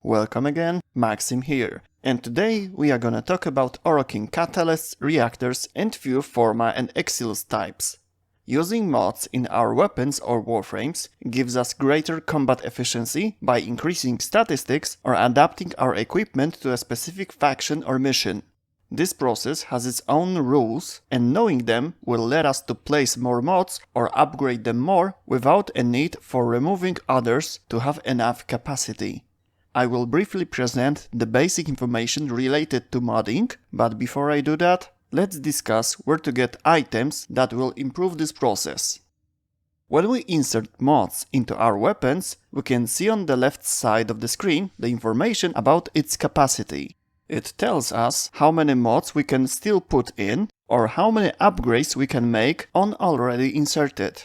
Welcome again, Maxim here, and today we are gonna talk about Orokin Catalysts, Reactors, and few Forma and Exilus types. Using mods in our weapons or warframes gives us greater combat efficiency by increasing statistics or adapting our equipment to a specific faction or mission. This process has its own rules, and knowing them will let us to place more mods or upgrade them more without a need for removing others to have enough capacity. I will briefly present the basic information related to modding, but before I do that, let's discuss where to get items that will improve this process. When we insert mods into our weapons, we can see on the left side of the screen the information about its capacity. It tells us how many mods we can still put in or how many upgrades we can make on already inserted.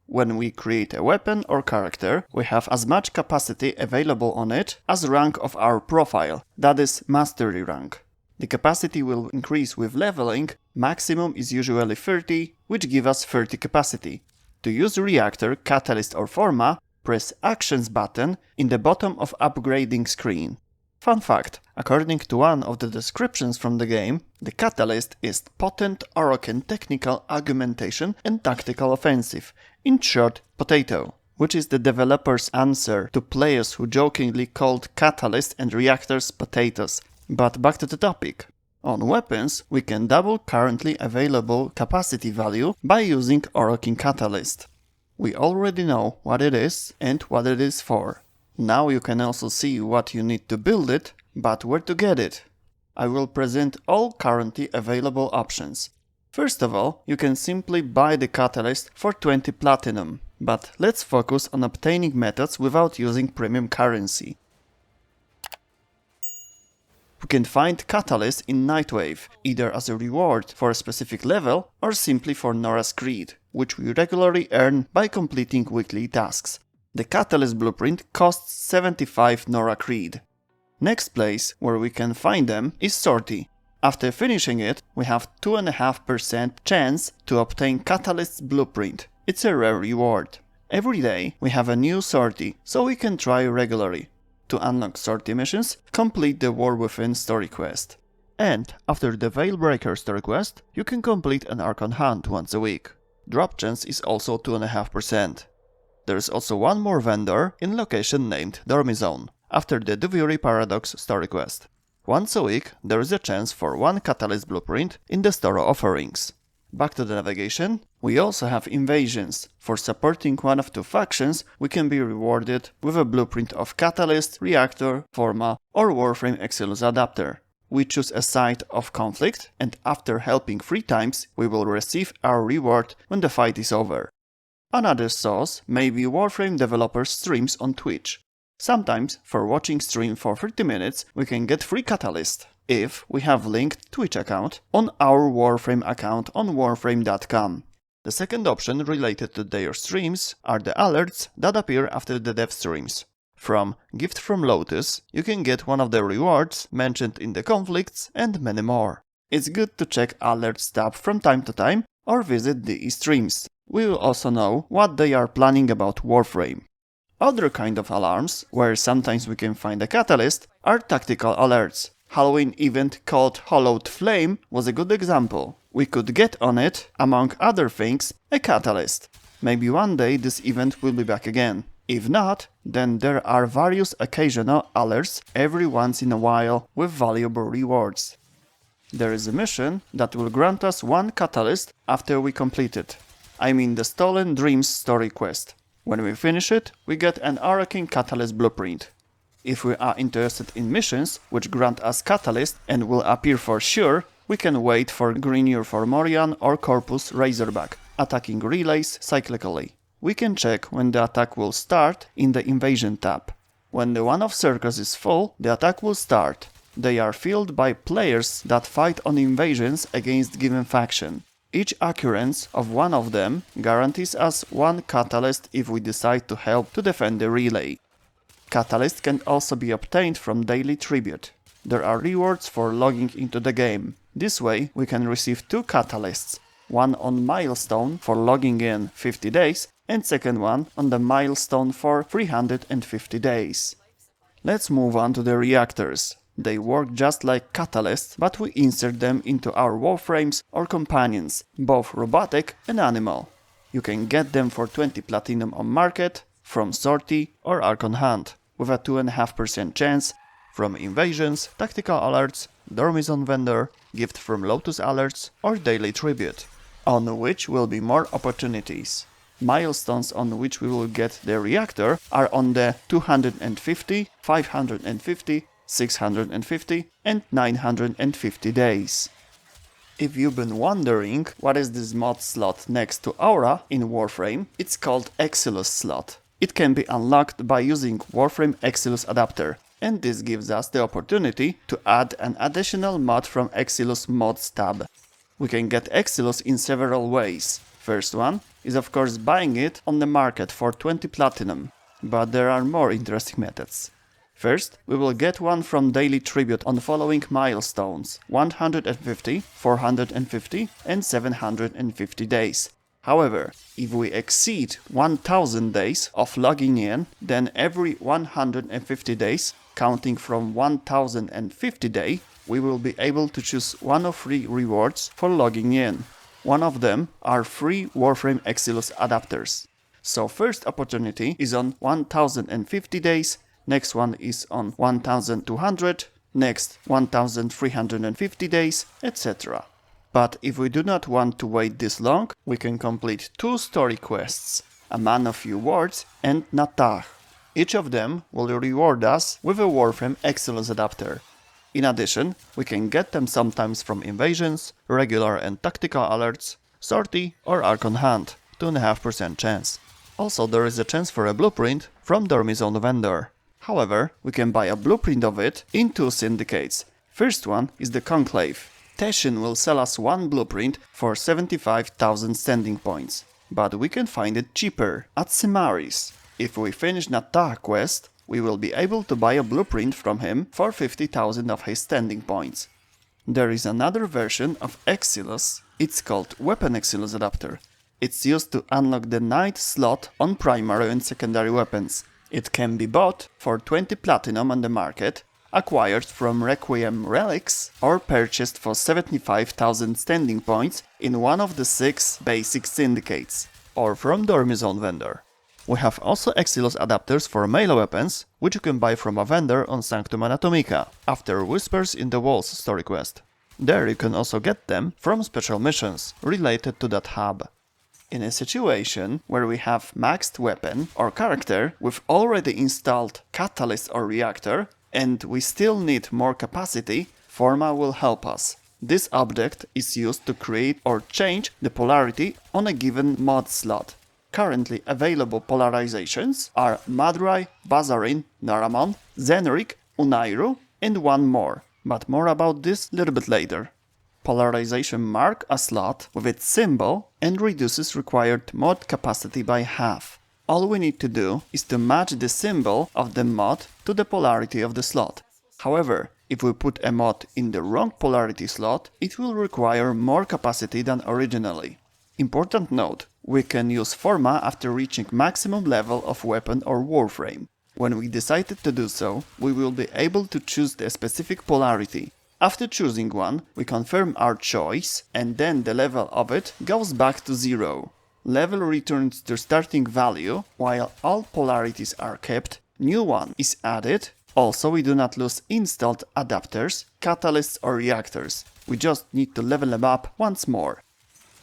When we create a weapon or character, we have as much capacity available on it as rank of our profile, that is mastery rank. The capacity will increase with leveling. Maximum is usually 30, which gives us 30 capacity. To use Reactor, Catalyst or Forma, press Actions button in the bottom of upgrading screen. Fun fact, according to one of the descriptions from the game, the Catalyst is potent Orokin technical augmentation and tactical offensive, in short, potato, which is the developer's answer to players who jokingly called Catalyst and Reactors potatoes. But back to the topic. On weapons, we can double currently available capacity value by using Orokin Catalyst. We already know what it is and what it is for. Now you can also see what you need to build it, but where to get it. I will present all currently available options. First of all, you can simply buy the Catalyst for 20 platinum, but let's focus on obtaining methods without using premium currency. We can find Catalyst in Nightwave, either as a reward for a specific level or simply for Nora's Creed, which we regularly earn by completing weekly tasks. The Catalyst blueprint costs 75 Nora Creed. Next place where we can find them is Sortie. After finishing it, we have 2.5% chance to obtain Catalyst's blueprint. It's a rare reward. Every day we have a new Sortie, so we can try regularly. To unlock Sortie missions, complete the War Within story quest. And after the Veilbreaker story quest, you can complete an Archon Hunt once a week. Drop chance is also 2.5%. There is also one more vendor in location named Dormizone, after the Duviri Paradox story quest. Once a week, there is a chance for one Catalyst blueprint in the store offerings. Back to the navigation, we also have invasions. For supporting one of two factions, we can be rewarded with a blueprint of Catalyst, Reactor, Forma, or Warframe Exilus adapter. We choose a side of conflict, and after helping 3 times, we will receive our reward when the fight is over. Another source may be Warframe developers' streams on Twitch. Sometimes, for watching stream for 30 minutes, we can get free Catalyst, if we have linked Twitch account on our Warframe account on warframe.com. The second option related to their streams are the alerts that appear after the dev streams. From Gift from Lotus, you can get one of the rewards mentioned in the conflicts and many more. It's good to check alerts tab from time to time or visit the streams. We will also know what they are planning about Warframe. Other kind of alarms, where sometimes we can find a Catalyst, are tactical alerts. Halloween event called Hollowed Flame was a good example. We could get on it, among other things, a Catalyst. Maybe one day this event will be back again. If not, then there are various occasional alerts every once in a while with valuable rewards. There is a mission that will grant us one Catalyst after we complete it. I mean the Stolen Dreams story quest. When we finish it, we get an Orokin Catalyst blueprint. If we are interested in missions which grant us Catalyst and will appear for sure, we can wait for Greenure for Morian or Corpus Razorback, attacking relays cyclically. We can check when the attack will start in the Invasion tab. When the one of circles is full, the attack will start. They are filled by players that fight on invasions against given faction. Each occurrence of one of them guarantees us one Catalyst if we decide to help to defend the relay. Catalyst can also be obtained from daily tribute. There are rewards for logging into the game. This way we can receive 2 Catalysts, one on milestone for logging in 50 days and second one on the milestone for 350 days. Let's move on to the reactors. They work just like catalysts, but we insert them into our warframes or companions, both robotic and animal. You can get them for 20 platinum on market, from sortie or Archon Hunt, with a 2.5% chance from invasions, tactical alerts, Dormizon vendor, gift from Lotus alerts or daily tribute, on which will be more opportunities. Milestones on which we will get the reactor are on the 250, 550, 650 and 950 days. If you've been wondering what is this mod slot next to Aura in Warframe, it's called Exilus slot. It can be unlocked by using Warframe Exilus adapter, and this gives us the opportunity to add an additional mod from Exilus mods tab. We can get Exilus in several ways. First one is of course buying it on the market for 20 platinum, but there are more interesting methods. First, we will get one from daily tribute on the following milestones: 150, 450 and 750 days. However, if we exceed 1000 days of logging in, then every 150 days, counting from 1050 day, we will be able to choose one of 3 rewards for logging in. One of them are free Warframe Exilus adapters. So first opportunity is on 1050 days, next one is on 1200, next 1350 days, etc. But if we do not want to wait this long, we can complete 2 story quests, A Man of Few Words and Natah. Each of them will reward us with a Warframe Exilus adapter. In addition, we can get them sometimes from invasions, regular and tactical alerts, sortie or Archon Hunt, 2.5% chance. Also there is a chance for a blueprint from Dormizon vendor. However, we can buy a blueprint of it in 2 syndicates. First one is the Conclave. Teshin will sell us one blueprint for 75,000 standing points, but we can find it cheaper at Simaris. If we finish Natah quest, we will be able to buy a blueprint from him for 50,000 of his standing points. There is another version of Exilus, it's called Weapon Exilus adapter. It's used to unlock the Knight slot on primary and secondary weapons. It can be bought for 20 platinum on the market, acquired from Requiem relics, or purchased for 75,000 standing points in one of the 6 basic syndicates, or from Dormizon vendor. We have also Exilus adapters for melee weapons, which you can buy from a vendor on Sanctum Anatomica, after Whispers in the Walls story quest. There you can also get them from special missions related to that hub. In a situation where we have maxed weapon or character with already installed Catalyst or Reactor, and we still need more capacity, Forma will help us. This object is used to create or change the polarity on a given mod slot. Currently available polarizations are Madrai, Bazarin, Naramon, Zenrik, Unairu, and one more, but more about this a little bit later. Polarization marks a slot with its symbol and reduces required mod capacity by half. All we need to do is to match the symbol of the mod to the polarity of the slot. However, if we put a mod in the wrong polarity slot, it will require more capacity than originally. Important note, we can use Forma after reaching maximum level of weapon or warframe. When we decided to do so, we will be able to choose the specific polarity. After choosing one, we confirm our choice, and then the level of it goes back to 0. Level returns to starting value, while all polarities are kept, new one is added. Also, we do not lose installed adapters, catalysts or reactors. We just need to level them up once more.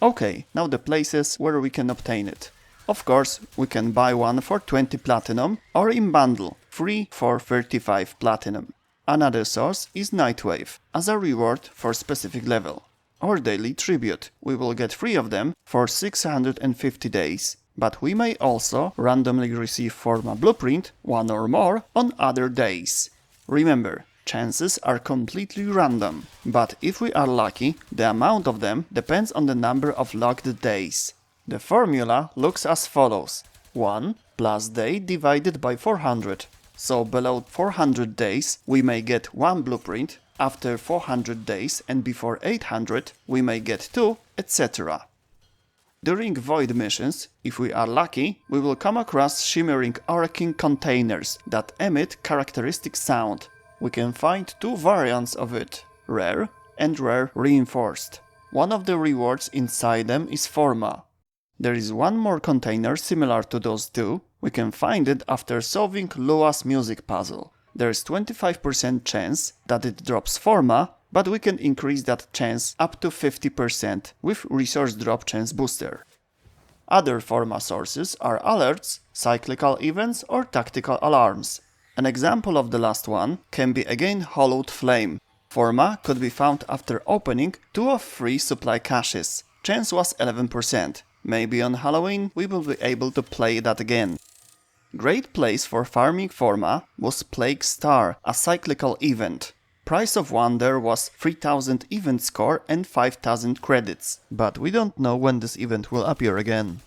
Okay, now the places where we can obtain it. Of course, we can buy one for 20 platinum or in bundle, free for 35 platinum. Another source is Nightwave, as a reward for specific level. Or daily tribute, we will get 3 of them for 650 days, but we may also randomly receive Forma blueprint, 1 or more, on other days. Remember, chances are completely random, but if we are lucky, the amount of them depends on the number of logged days. The formula looks as follows: 1 plus day divided by 400. So below 400 days we may get 1 blueprint, after 400 days and before 800 we may get 2, etc. During Void missions, if we are lucky, we will come across shimmering Orokin containers that emit characteristic sound. We can find two variants of it, Rare and Rare Reinforced. One of the rewards inside them is Forma. There is one more container similar to those two. We can find it after solving Lua's music puzzle. There is 25% chance that it drops Forma, but we can increase that chance up to 50% with Resource Drop Chance Booster. Other Forma sources are alerts, cyclical events or tactical alarms. An example of the last one can be again Hollowed Flame. Forma could be found after opening 2 of 3 supply caches. Chance was 11%. Maybe on Halloween we will be able to play that again. Great place for farming Forma was Plague Star, a cyclical event. Price of one there was 3000 event score and 5000 credits, but we don't know when this event will appear again.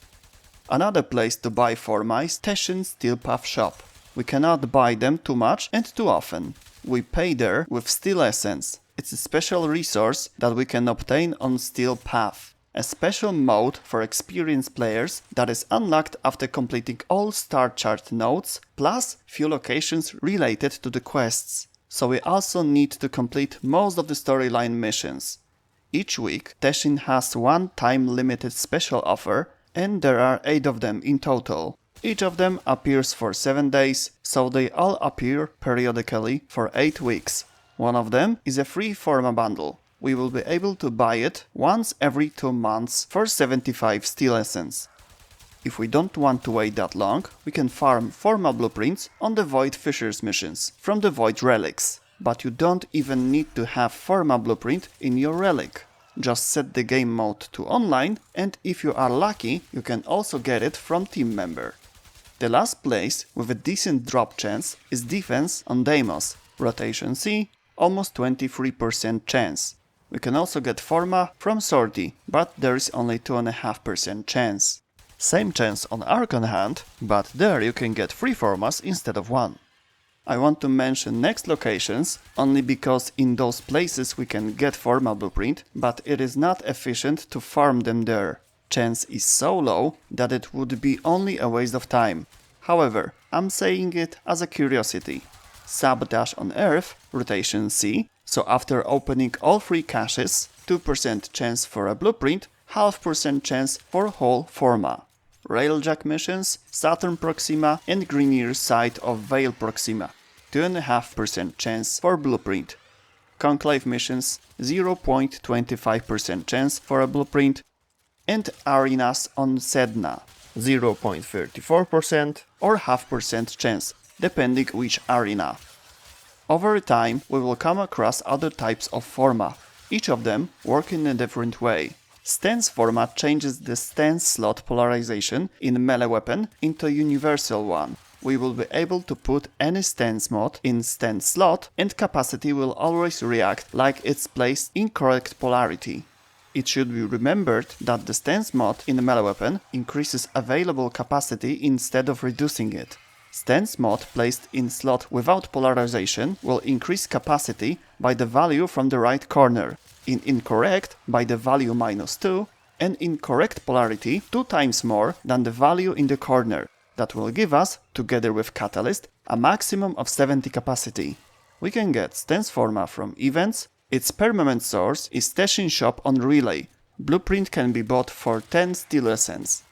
Another place to buy Forma is Teshin Steel Path Shop. We cannot buy them too much and too often. We pay there with Steel Essence. It's a special resource that we can obtain on Steel Path. A special mode for experienced players that is unlocked after completing all star chart nodes, plus few locations related to the quests. So we also need to complete most of the storyline missions. Each week, Teshin has one time-limited special offer, and there are 8 of them in total. Each of them appears for 7 days, so they all appear periodically for 8 weeks. One of them is a free Forma bundle. We will be able to buy it once every 2 months for 75 Steel Essence. If we don't want to wait that long, we can farm Forma blueprints on the Void Fishers missions from the Void Relics. But you don't even need to have Forma blueprint in your relic. Just set the game mode to online, and if you are lucky, you can also get it from team member. The last place with a decent drop chance is Defense on Deimos, Rotation C, almost 23% chance. We can also get Forma from Sortie, but there is only 2.5% chance. Same chance on Archon Hand, but there you can get 3 Formas instead of 1. I want to mention next locations only because in those places we can get Forma blueprint, but it is not efficient to farm them there. Chance is so low that it would be only a waste of time. However, I'm saying it as a curiosity. Sabotage on Earth, Rotation C, so after opening all 3 caches, 2% chance for a blueprint, 0.5% chance for whole Forma. Railjack missions, Saturn Proxima and Greenier's side of Veil Proxima, 2.5% chance for blueprint. Conclave missions, 0.25% chance for a blueprint, and arenas on Sedna, 0.34% or 0.5% chance, depending which arena. Over time, we will come across other types of Forma. Each of them work in a different way. Stance Forma changes the stance slot polarization in melee weapon into a universal one. We will be able to put any stance mod in stance slot and capacity will always react like it's placed in correct polarity. It should be remembered that the stance mod in melee weapon increases available capacity instead of reducing it. Stance mod placed in slot without polarization will increase capacity by the value from the right corner, in incorrect by the value -2, and in correct polarity 2 times more than the value in the corner. That will give us, together with Catalyst, a maximum of 70 capacity. We can get Stance Forma from events. Its permanent source is Teshin Shop on Relay. Blueprint can be bought for 10 Steel Essence.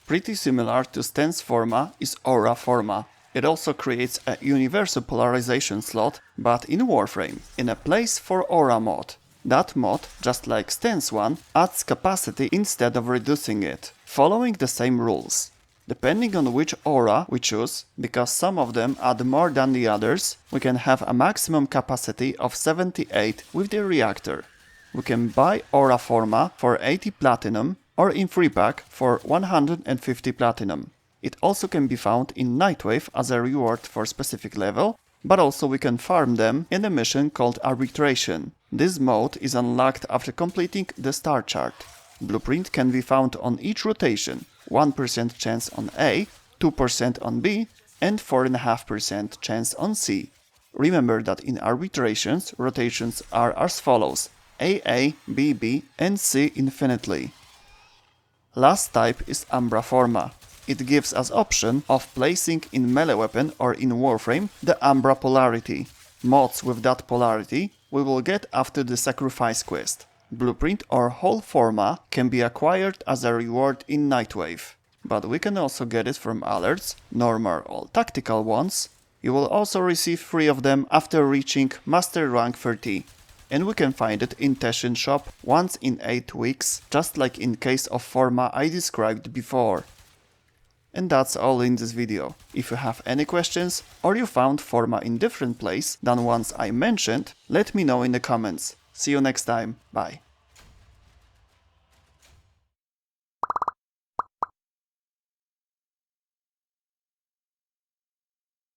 Pretty similar to Stance Forma is Aura Forma. It also creates a universal polarization slot, but in Warframe, in a place for Aura mod. That mod, just like Stance one, adds capacity instead of reducing it, following the same rules. Depending on which aura we choose, because some of them add more than the others, we can have a maximum capacity of 78 with the Reactor. We can buy Aura Forma for 80 platinum or in free pack for 150 platinum. It also can be found in Nightwave as a reward for specific level, but also we can farm them in a mission called Arbitration. This mode is unlocked after completing the star chart. Blueprint can be found on each rotation, 1% chance on A, 2% on B, and 4.5% chance on C. Remember that in arbitrations, rotations are as follows: AA, BB, and C infinitely. Last type is Umbra Forma. It gives us option of placing in melee weapon or in Warframe the Umbra polarity. Mods with that polarity we will get after the sacrifice quest. Blueprint or whole forma can be acquired as a reward in Nightwave, but we can also get it from alerts, normal or tactical ones. You will also receive 3 of them after reaching Master Rank 30. And we can find it in Teshin shop once in 8 weeks, just like in case of forma I described before. And that's all in this video. If you have any questions or you found forma in different place than ones I mentioned, let me know in the comments. See you next time, bye.